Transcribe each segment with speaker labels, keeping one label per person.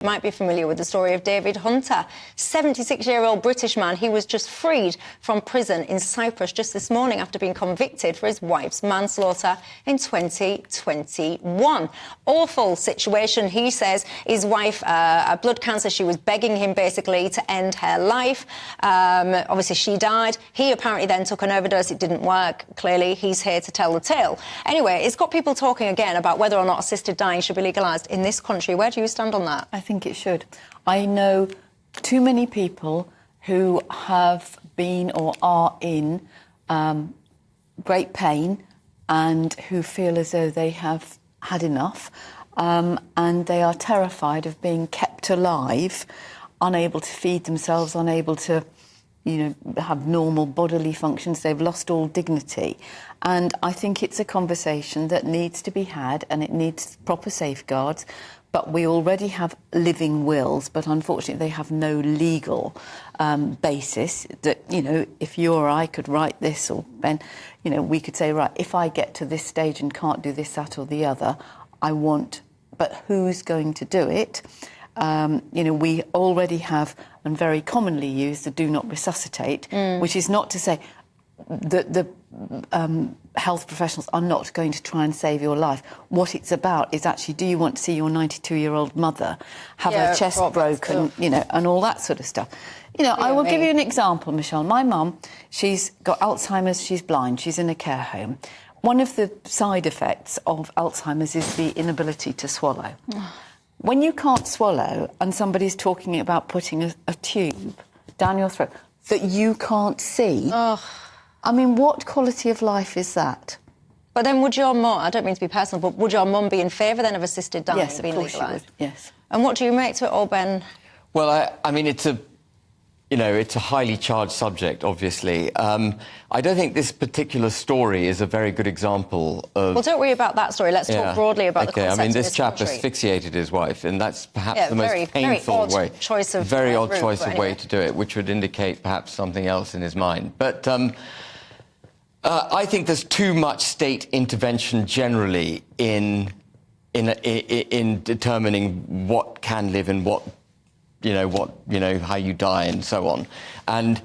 Speaker 1: Might be familiar with the story of David Hunter, 76-year-old British man. He was just freed from prison in Cyprus just this morning after being convicted for his wife's manslaughter in 2021. Awful situation, he says. His wife had blood cancer. She was begging him basically to end her life. Obviously, she died. He apparently then took an overdose. It didn't work. Clearly, he's here to tell the tale. Anyway, it's got people talking again about whether or not assisted dying should be legalised in this country. Where do you stand on that?
Speaker 2: I think it should. I know too many people who have been or are in great pain and who feel as though they have had enough and they are terrified of being kept alive, unable to feed themselves, unable to, have normal bodily functions. They've lost all dignity. And I think it's a conversation that needs to be had and it needs proper safeguards. But we already have living wills, but unfortunately they have no legal basis that, if you or I could write this, or Ben, we could say, right, if I get to this stage and can't do this, that or the other, I want, but who's going to do it? We already have, and very commonly use, the do not resuscitate, which is not to say that the health professionals are not going to try and save your life. What it's about is actually, do you want to see your 92-year-old mother have her chest broken, and all that sort of stuff. I will give you an example, Michelle. My mum, she's got Alzheimer's, she's blind, she's in a care home. One of the side effects of Alzheimer's is the inability to swallow. When you can't swallow and somebody's talking about putting a tube down your throat that you can't see... I mean, what quality of life is that? But then would your mum, I don't mean to be personal, but would your mum be in favour then of assisted dying being legalised? Yes. And what do you make to it all, Ben?
Speaker 3: Well, I mean, it's a highly charged subject, obviously. I don't think this particular story is a very good example of... Well,
Speaker 1: don't worry about that story. Let's talk broadly about the concept.
Speaker 3: I mean, this chap asphyxiated his wife, and that's perhaps the most painful way. Very odd choice of way to do it, which would indicate perhaps something else in his mind. But I think there's too much state intervention generally in determining what can live and what how you die and so on. And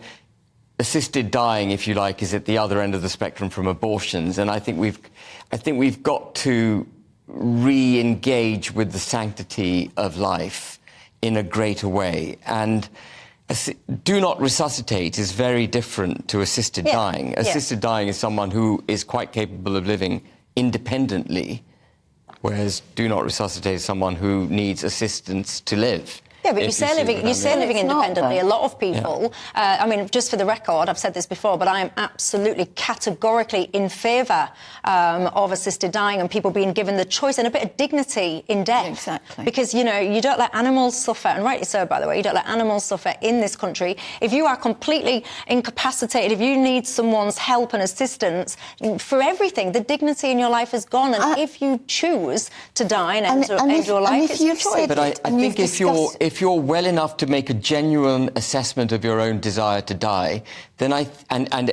Speaker 3: assisted dying, if you like, is at the other end of the spectrum from abortions. And I think we've got to re-engage with the sanctity of life in a greater way. And do not resuscitate is very different to assisted dying. Assisted dying is someone who is quite capable of living independently, whereas do not resuscitate is someone who needs assistance to live.
Speaker 1: Yeah, but you say living independently. A lot of people, I mean, just for the record, I've said this before, but I am absolutely categorically in favour of assisted dying and people being given the choice and a bit of dignity in death.
Speaker 2: Exactly.
Speaker 1: Because, you don't let animals suffer, and rightly so, by the way, you don't let animals suffer in this country. If you are completely incapacitated, if you need someone's help and assistance for everything, the dignity in your life is gone. And if you choose to die and end your life, it's your choice.
Speaker 3: But I think if you're well enough to make a genuine assessment of your own desire to die, then and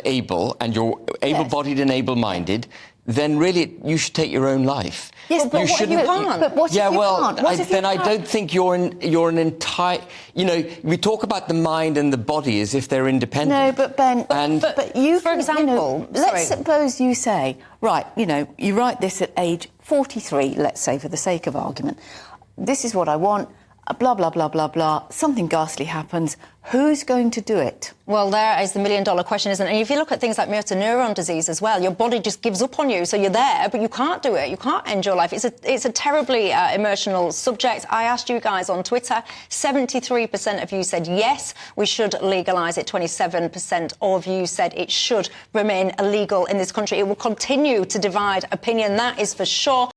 Speaker 3: you're able-bodied and able-minded, then really you should take your own life.
Speaker 1: Yes, but what if you can't?
Speaker 2: But what if you can't?
Speaker 3: Then I don't think you're an entire... we talk about the mind and the body as if they're independent.
Speaker 2: No, but Ben, but you...
Speaker 1: For example...
Speaker 2: let's suppose you say, right, you write this at age 43, let's say, for the sake of argument. This is what I want... blah, blah, blah, blah, blah, something ghastly happens, who's going to do it?
Speaker 1: Well, there is the million-dollar question, isn't it? And if you look at things like motor neuron disease as well, your body just gives up on you, so you're there, but you can't do it. You can't end your life. It's a terribly emotional subject. I asked you guys on Twitter, 73% of you said yes, we should legalise it. 27% of you said it should remain illegal in this country. It will continue to divide opinion, that is for sure.